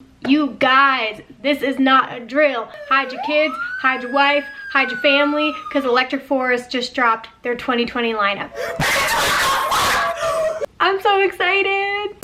You guys, this is not a drill. Hide your kids, hide your wife, hide your family, because Electric Forest just dropped their 2020 lineup. I'm so excited.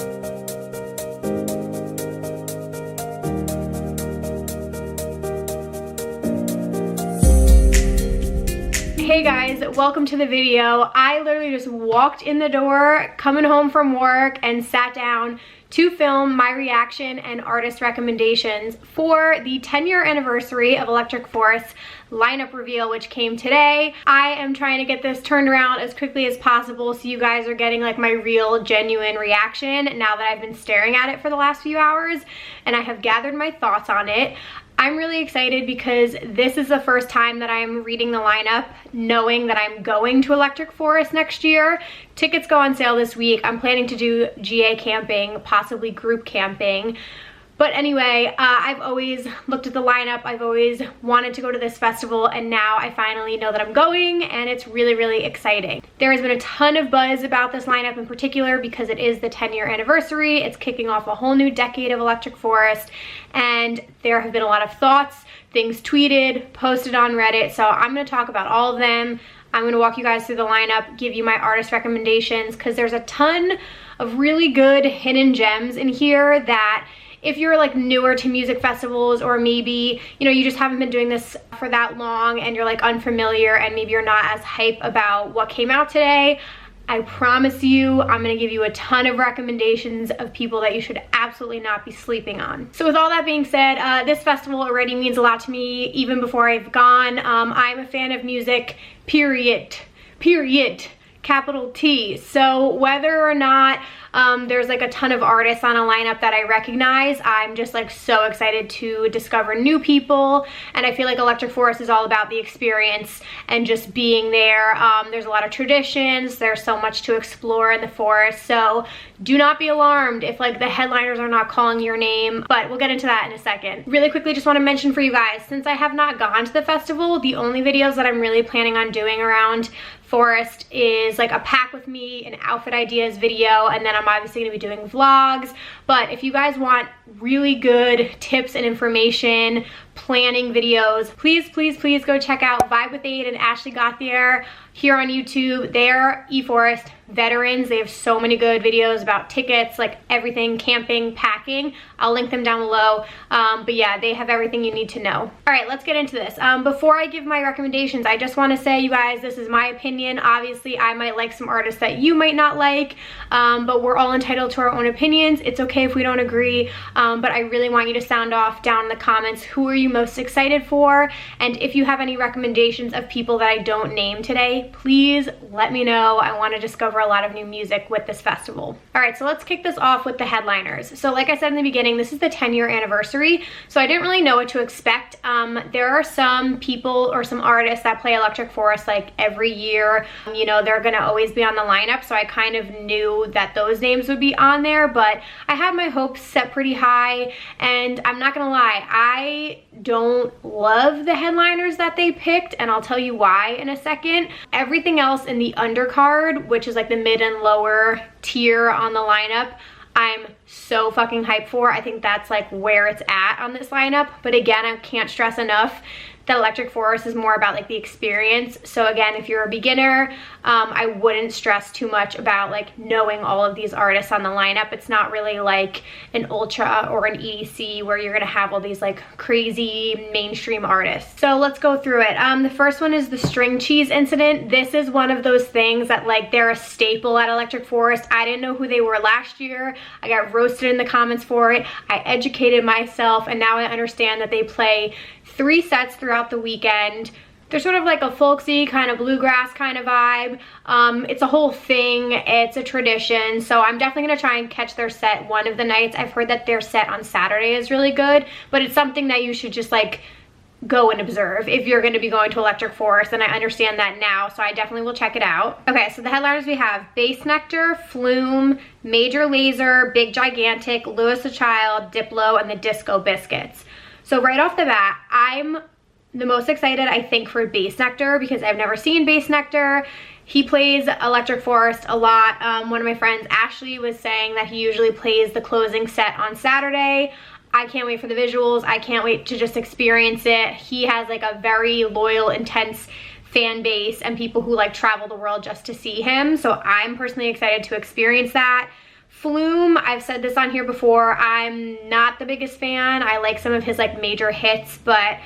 Hey guys, welcome to the video. I literally just walked in the door coming home from work and sat down to film my reaction and artist recommendations for the 10-year anniversary of Electric Forest's lineup reveal, which came today. I am trying to get this turned around as quickly as possible so you guys are getting like my real, genuine reaction now that I've been staring at it for the last few hours and I have gathered my thoughts on it. I'm really excited because this is the first time that I'm reading the lineup knowing that I'm going to Electric Forest next year. Tickets go on sale this week. I'm planning to do GA camping, possibly group camping. But anyway, I've always looked at the lineup. I've always wanted to go to this festival, and now I finally know that I'm going, and it's really, really exciting. There has been a ton of buzz about this lineup in particular because it is the 10-year anniversary. It's kicking off a whole new decade of Electric Forest, and there have been a lot of thoughts, things tweeted, posted on Reddit, so I'm going to talk about all of them. I'm going to walk you guys through the lineup, give you my artist recommendations, because there's a ton of really good hidden gems in here that if you're like newer to music festivals, or maybe, you know, you just haven't been doing this for that long and you're like unfamiliar and maybe you're not as hype about what came out today, I promise you, I'm gonna give you a ton of recommendations of people that you should absolutely not be sleeping on. So with all that being said, this festival already means a lot to me even before I've gone. I'm a fan of music, period, capital T. So whether or not there's like a ton of artists on a lineup that I recognize, I'm just like so excited to discover new people, and I feel like Electric Forest is all about the experience and just being there. There's a lot of traditions, there's so much to explore in the forest, so do not be alarmed if like the headliners are not calling your name, but we'll get into that in a second. Really quickly, just want to mention for you guys, since I have not gone to the festival, the only videos that I'm really planning on doing around Forest is like a pack with me, an outfit ideas video, and then I'm obviously going to be doing vlogs. But if you guys want really good tips and information, planning videos, please go check out Vibe with Aid and Ashley Gauthier here on YouTube. They're eForest veterans. They have so many good videos about tickets, like everything, camping, packing. I'll link them down below. But yeah, they have everything you need to know. All right, let's get into this. Before I give my recommendations, I just want to say, you guys, this is my opinion. Obviously, I might like some artists that you might not like, but we're all entitled to our own opinions. It's okay if we don't agree, but I really want you to sound off down in the comments. Who are you most excited for? And if you have any recommendations of people that I don't name today, please let me know. I want to discover a lot of new music with this festival. All right, so let's kick this off with the headliners. So like I said in the beginning, this is the 10-year anniversary, so I didn't really know what to expect. There are some people or some artists that play Electric Forest like every year. You know, they're gonna always be on the lineup, so I kind of knew that those names would be on there, but I had my hopes set pretty high, and I'm not gonna lie, I don't love the headliners that they picked, and I'll tell you why in a second. Everything else in the undercard, which is like the mid and lower tier on the lineup, I'm so fucking hyped for. I think that's like where it's at on this lineup. But again, I can't stress enough that Electric Forest is more about like the experience. So again, if you're a beginner, I wouldn't stress too much about like knowing all of these artists on the lineup. It's not really like an Ultra or an EDC where you're gonna have all these like crazy mainstream artists. So let's go through it. The first one is the string cheese incident. This is one of those things that like they're a staple at Electric Forest. I didn't know who they were last year. I got roasted in the comments for it. I educated myself, and now I understand that they play 3 sets throughout the weekend. They're sort of like a folksy kind of bluegrass kind of vibe. It's a whole thing, it's a tradition, so I'm definitely gonna try and catch their set one of the nights. I've heard that their set on Saturday is really good, but it's something that you should just like go and observe if you're going to be going to Electric Forest, and I understand that now, so I definitely will check it out. Okay, so the headliners we have Bassnectar, Flume, Major Lazer, Big Gigantic, Louis the Child, Diplo, and the Disco Biscuits. So right off the bat, I'm the most excited, I think, for Bassnectar because I've never seen Bassnectar. He plays Electric Forest a lot. One of my friends, Ashley, was saying that he usually plays the closing set on Saturday. I can't wait for the visuals. I can't wait to just experience it. He has like a very loyal, intense fan base and people who like travel the world just to see him. So I'm personally excited to experience that. Flume, I've said this on here before, I'm not the biggest fan. I like some of his like major hits, but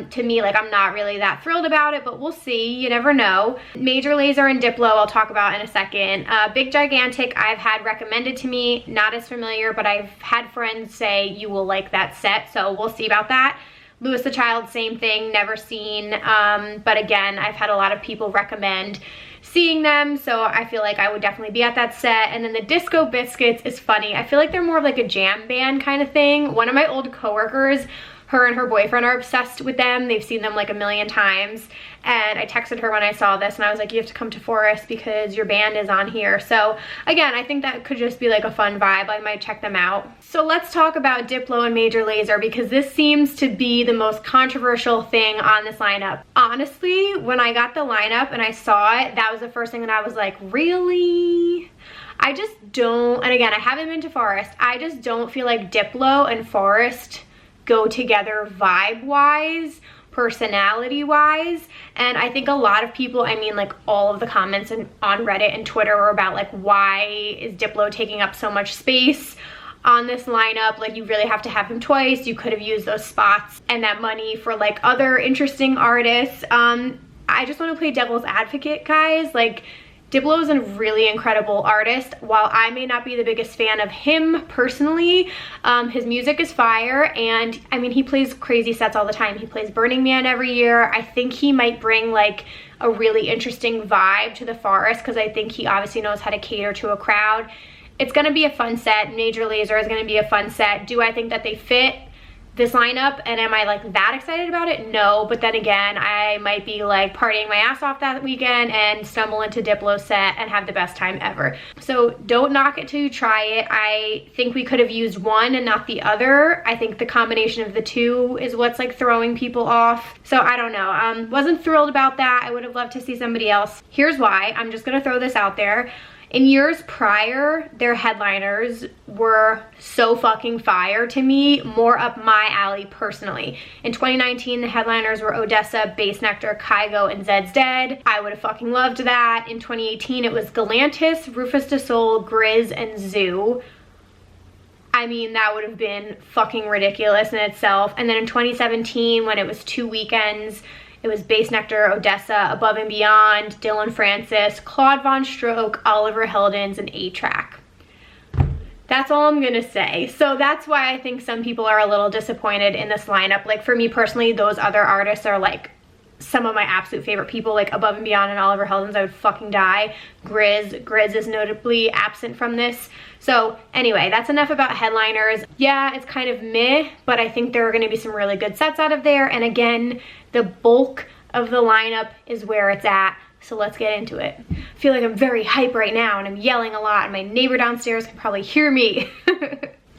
to me, like, I'm not really that thrilled about it, but we'll see, you never know. Major Lazer and Diplo I'll talk about in a second. Big Gigantic I've had recommended to me, not as familiar, but I've had friends say you will like that set, so we'll see about that. Louis the Child, same thing, never seen, but again, I've had a lot of people recommend seeing them, so I feel like I would definitely be at that set. And then the Disco Biscuits is funny. I feel like they're more of like a jam band kind of thing. One of my old coworkers, her and her boyfriend are obsessed with them. They've seen them like a million times. And I texted her when I saw this and I was like, you have to come to Forest because your band is on here. So again, I think that could just be like a fun vibe. I might check them out. So let's talk about Diplo and Major Lazer because this seems to be the most controversial thing on this lineup. Honestly, when I got the lineup and I saw it, that was the first thing that I was like, really? I just don't, and again, I haven't been to Forest. I just don't feel like Diplo and Forest go together vibe-wise, personality-wise, and I think a lot of people, I mean like all of the comments on Reddit and Twitter were about like, why is Diplo taking up so much space on this lineup? Like, you really have to have him twice. You could have used those spots and that money for like other interesting artists. I just want to play devil's advocate, guys. Like, Diplo is a really incredible artist. While I may not be the biggest fan of him personally, his music is fire, and I mean, he plays crazy sets all the time. He plays Burning Man every year. I think he might bring like a really interesting vibe to the Forest because I think he obviously knows how to cater to a crowd. It's gonna be a fun set. Major Lazer is gonna be a fun set. Do I think that they fit this lineup and am I like that excited about it? No, but then again, I might be like partying my ass off that weekend and stumble into Diplo's set and have the best time ever. So don't knock it till you try it. I think we could have used one and not the other. I think the combination of the two is what's like throwing people off. So I don't know, wasn't thrilled about that. I would have loved to see somebody else. Here's why. I'm just gonna throw this out there. In years prior, their headliners were so fucking fire to me, more up my alley personally. In 2019, the headliners were Odessa, Bassnectar, Kygo, and Zed's Dead. I would have fucking loved that. In 2018, it was Galantis, Rufus Du Sol, Grizz, and Zoo. I mean, that would have been fucking ridiculous in itself. And then in 2017, when it was 2 weekends, it was Bassnectar, Odessa, Above and Beyond, Dylan Francis, Claude Von Stroke, Oliver Heldens, and A-Track. That's all I'm gonna say. So that's why I think some people are a little disappointed in this lineup. Like, for me personally, those other artists are like some of my absolute favorite people, like Above and Beyond and Oliver Heldens. I would fucking die. Grizz is notably absent from this. So anyway, that's enough about headliners. Yeah, it's kind of meh, but I think there are gonna be some really good sets out of there. And again, the bulk of the lineup is where it's at. So let's get into it. I feel like I'm very hype right now and I'm yelling a lot and my neighbor downstairs can probably hear me.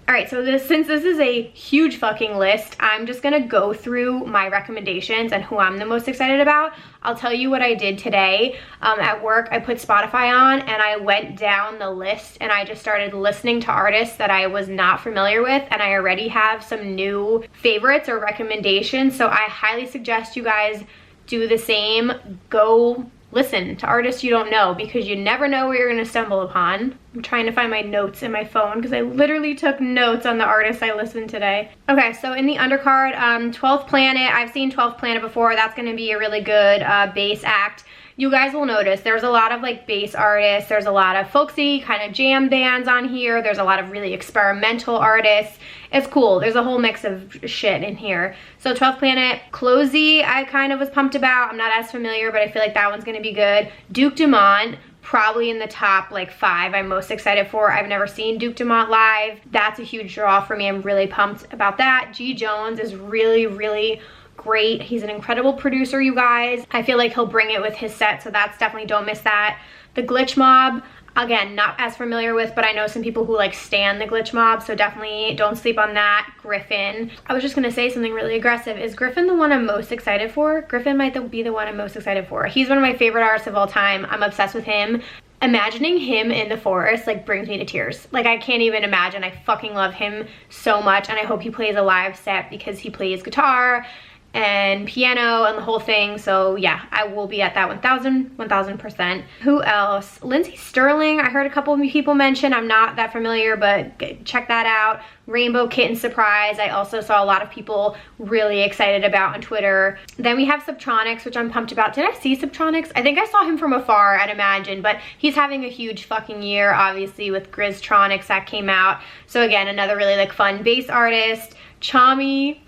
All right, so since this is a huge fucking list, I'm just gonna go through my recommendations and who I'm the most excited about. I'll tell you what I did today. At work, I put Spotify on and I went down the list and I just started listening to artists that I was not familiar with, and I already have some new favorites or recommendations. So I highly suggest you guys do the same. Go listen to artists you don't know because you never know what you're gonna stumble upon. I'm trying to find my notes in my phone because I literally took notes on the artists I listened today. Okay, so in the undercard, 12th Planet. I've seen 12th Planet before. That's gonna be a really good bass act. You guys will notice there's a lot of like bass artists, there's a lot of folksy kind of jam bands on here, there's a lot of really experimental artists. It's cool, there's a whole mix of shit in here. So 12th Planet, Closey I kind of was pumped about. I'm not as familiar, but I feel like that one's gonna be good. Duke Dumont, probably in the top like 5 I'm most excited for. I've never seen Duke Dumont live. That's a huge draw for me. I'm really pumped about that. G Jones is really great. He's an incredible producer, you guys. I feel like he'll bring it with his set, so that's definitely, don't miss that. The Glitch Mob, again, not as familiar with, but I know some people who like stan the Glitch Mob, so definitely don't sleep on that. Griffin. I was just gonna say something really aggressive. Is Griffin the one I'm most excited for? Griffin might be the one I'm most excited for. He's one of my favorite artists of all time. I'm obsessed with him. imagining him in the forest like brings me to tears. Like I can't even imagine. I fucking love him so much, and I hope he plays a live set because he plays guitar and piano and the whole thing. So yeah, I will be at that 1000%. Who else? Lindsay Sterling, I heard a couple of people mention. I'm not that familiar, but check that out. Rainbow Kitten Surprise, I also saw a lot of people really excited about on Twitter. Then we have Subt Ronix, which I'm pumped about. Did I see Subt Ronix? I think I saw him from afar at Imagine, but he's having a huge fucking year, obviously, with Grizztronics that came out. So again, another really like fun bass artist. Chami.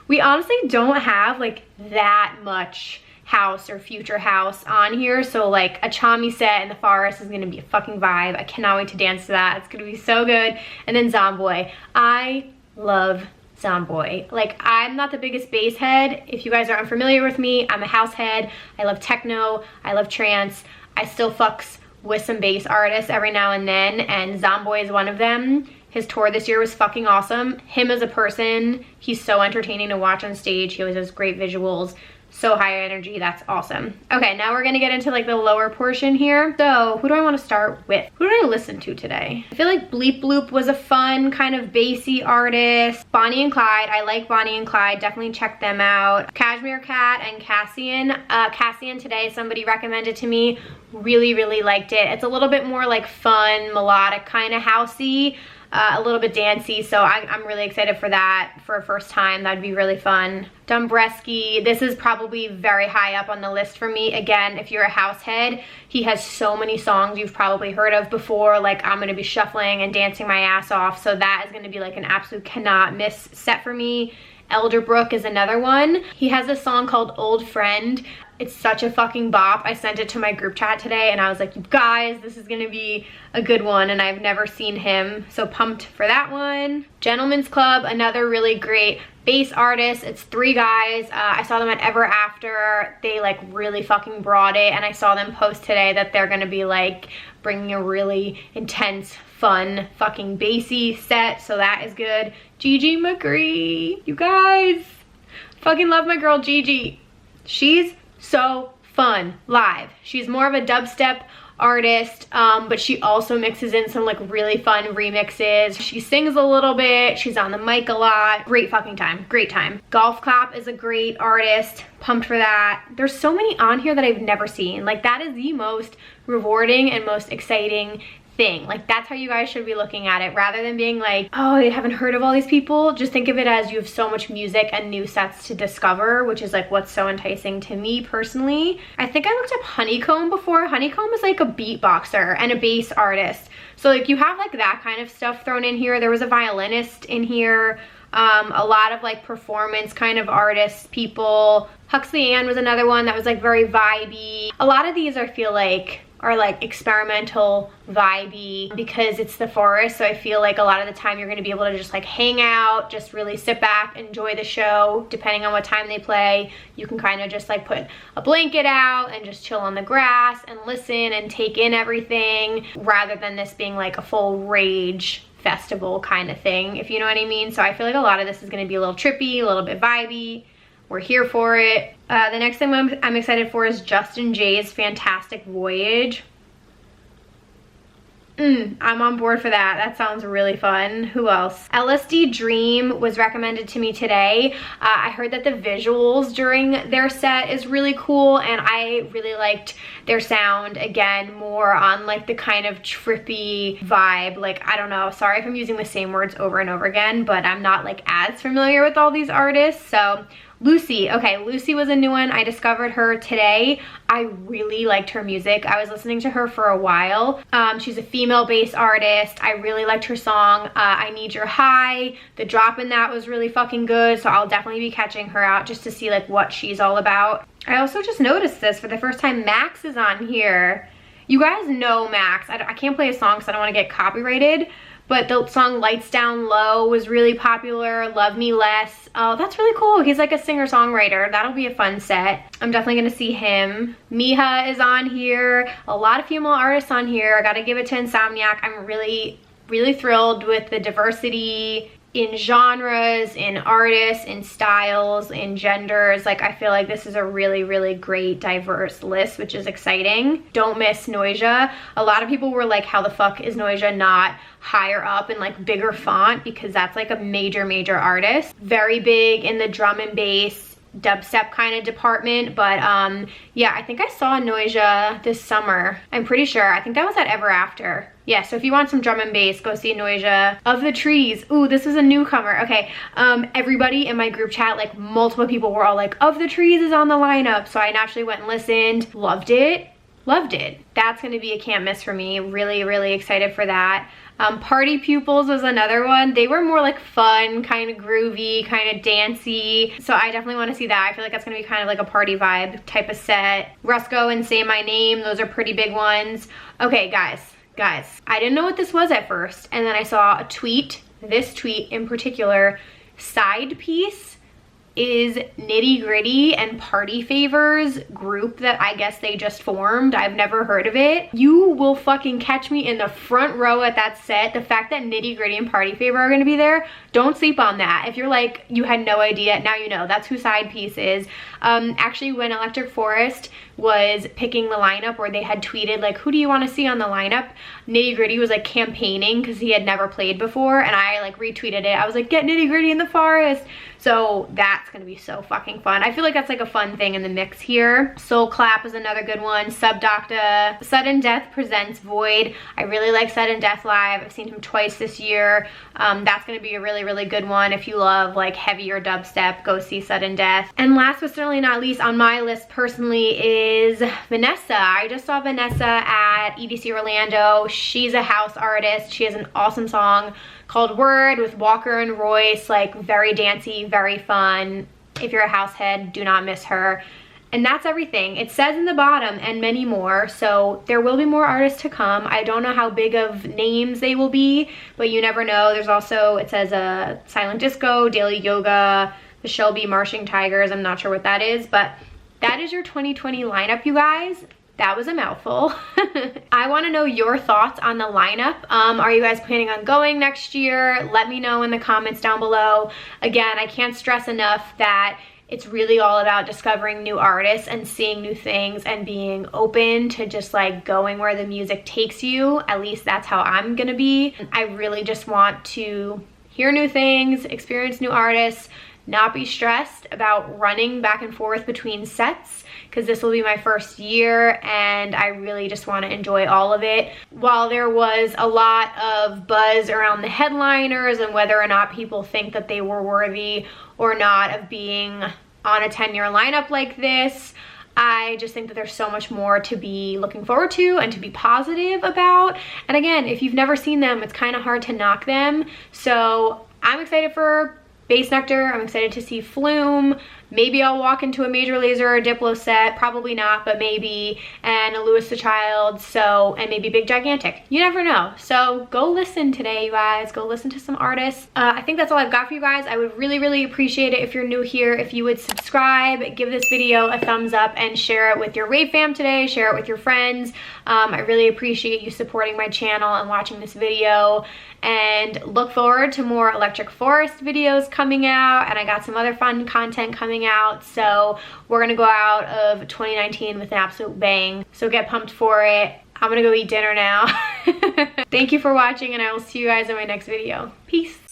We honestly don't have like that much house or future house on here, so like a Chami set in the forest is gonna be a fucking vibe. I cannot wait to dance to that. It's gonna be so good. And then Zomboy. I love Zomboy. Like, I'm not the biggest bass head. If you guys are unfamiliar with me, I'm a house head. I love techno, I love trance. I still fucks with some bass artists every now and then, and Zomboy is one of them. His tour this year was fucking awesome. Him as a person, he's so entertaining to watch on stage. He always has great visuals, so high energy. That's awesome. Okay, now we're gonna get into like the lower portion here. So who do I want to start with? Who did I listen to today? I feel like Bleep Bloop was a fun kind of bassy artist. Bonnie and Clyde, I like Bonnie and Clyde, definitely check them out. Cashmere Cat and Kassian. Kassian today, somebody recommended to me, really liked it. It's a little bit more like fun, melodic, kind of housey. A little bit dancey, so I'm really excited for that for a first time. That'd be really fun. Dombresky, this is probably very high up on the list for me. Again, if you're a house head, he has so many songs you've probably heard of before. Like, I'm gonna be shuffling and dancing my ass off, so that is gonna be like an absolute cannot miss set for me. Elderbrook is another one. He has a song called Old Friend. It's such a fucking bop. I sent it to my group chat today and I was like, you guys, this is gonna be a good one, and I've never seen him, so pumped for that one. Gentleman's Club, another really great bass artist. It's 3 guys. I saw them at Ever After. They like really fucking brought it, and I saw them post today that they're gonna be like bringing a really intense, fun, fucking bassy set, so that is good. Gigi McGree, you guys, fucking love my girl Gigi. She's so fun live. She's more of a dubstep artist, but she also mixes in some like really fun remixes. She sings a little bit, she's on the mic a lot. Great fucking time, great time. Golf Clap is a great artist, pumped for that. There's so many on here that I've never seen. Like, that is the most rewarding and most exciting thing. Like, that's how you guys should be looking at it, rather than being like, oh, I haven't heard of all these people. Just think of it as you have so much music and new sets to discover, which is like what's so enticing to me personally. I think I looked up Honeycomb before. Honeycomb is like a beatboxer and a bass artist, so like you have like that kind of stuff thrown in here. There was a violinist in here. A lot of like performance kind of artists, people. Huxley Ann was another one that was like very vibey. A lot of these I feel like are like experimental, vibey, because it's the forest, so I feel like a lot of the time you're going to be able to just like hang out, just really sit back, enjoy the show. Depending on what time they play, you can kind of just like put a blanket out and just chill on the grass and listen and take in everything, rather than this being like a full rage festival kind of thing, if you know what I mean. So I feel like a lot of this is going to be a little trippy, a little bit vibey. We're here for it. The next thing I'm excited for is Justin Jay's Fantastic Voyage. I'm on board for that. That sounds really fun. Who else? LSD Dream was recommended to me today. I heard that the visuals during their set is really cool, and I really liked their sound. Again, more on like the kind of trippy vibe. Like, I don't know, sorry if I'm using the same words over and over again, but I'm not like as familiar with all these artists. So Lucy, okay, Lucy was a new one. I discovered her today. I really liked her music. I was listening to her for a while. She's a female bass artist. I really liked her song, I Need Your High. The drop in that was really fucking good, so I'll definitely be catching her out just to see like what she's all about. I also just noticed this for the first time. Max is on here. You guys know Max. I can't play a song because I don't want to get copyrighted, but the song Lights Down Low was really popular. Love Me Less. Oh, that's really cool. He's like a singer-songwriter. That'll be a fun set. I'm definitely gonna see him. Miha is on here. A lot of female artists on here. I gotta give it to Insomniac. I'm really thrilled with the diversity in genres, in artists, in styles, in genders. Like, I feel like this is a really, really great diverse list, which is exciting. Don't miss Noisia. A lot of people were like, how the fuck is Noisia not higher up in like bigger font? Because that's like a major artist. Very big in the drum and bass, dubstep kind of department. But yeah, I think I saw Noisia this summer. I'm pretty sure. I think that was at Ever After. Yeah, so if you want some drum and bass, go see Noisia. Of the Trees. Ooh, this is a newcomer. Okay, everybody in my group chat, like multiple people were all like, Of the Trees is on the lineup. So I naturally went and listened. Loved it. Loved it. That's gonna be a can't miss for me. Really excited for that. Party Pupils was another one. They were more like fun, kind of groovy, kind of dancey. So I definitely want to see that. I feel like that's gonna be kind of like a party vibe type of set. Rusko and Say My Name, those are pretty big ones. Okay, guys, I didn't know what this was at first. And then I saw a tweet, this tweet in particular, Side Piece is Nitty Gritty and Party Favors group that I guess they just formed. I've never heard of it. You will fucking catch me in the front row at that set. The fact that Nitty Gritty and Party Favor are gonna be there, don't sleep on that. If you're like, you had no idea, now you know. That's who Side Piece is. Actually, when Electric Forest was picking the lineup, or they had tweeted like, who do you want to see on the lineup, Nitty Gritty was like campaigning because he had never played before, and I like retweeted it. I was like, get Nitty Gritty in the forest. So that's gonna be so fucking fun. I feel like that's like a fun thing in the mix here. Soul Clap is another good one. Subdocta. Sudden Death presents Void. I really like Sudden Death live. I've seen him twice this year. That's gonna be a really good one. If you love like heavier dubstep, go see Sudden Death. And last but certainly not least on my list personally is Vanessa. I just saw Vanessa at EDC Orlando. She's a house artist. She has an awesome song called Word with Walker and Royce, like very dancey, very fun. If you're a house head, do not miss her. And that's everything. It says in the bottom, and many more, so there will be more artists to come. I don't know how big of names they will be, but you never know. There's also, it says Silent Disco, Daily Yoga, the Shelby Marching Tigers. I'm not sure what that is, but that is your 2020 lineup, you guys. That was a mouthful. I want to know your thoughts on the lineup. Are you guys planning on going next year? Let me know in the comments down below. Again, I can't stress enough that it's really all about discovering new artists and seeing new things and being open to just like going where the music takes you. At least that's how I'm gonna be. I really just want to hear new things, experience new artists, not be stressed about running back and forth between sets, because this will be my first year and I really just want to enjoy all of it. While there was a lot of buzz around the headliners and whether or not people think that they were worthy or not of being on a 10-year lineup like this, I just think that there's so much more to be looking forward to and to be positive about. And again, if you've never seen them, it's kind of hard to knock them. So I'm excited for Bassnectar. I'm excited to see Flume. Maybe I'll walk into a Major Lazer or a Diplo set. Probably not, but maybe. And a Louis the Child. So, and maybe Big Gigantic. You never know. So go listen today, you guys. Go listen to some artists. I think that's all I've got for you guys. I would really appreciate it if you're new here, if you would subscribe, give this video a thumbs up, and share it with your Rave fam today. Share it with your friends. I really appreciate you supporting my channel and watching this video. And look forward to more Electric Forest videos coming out, and I got some other fun content coming out, so we're gonna go out of 2019 with an absolute bang, so get pumped for it. I'm gonna go eat dinner now. Thank you for watching, and I will see you guys in my next video. Peace.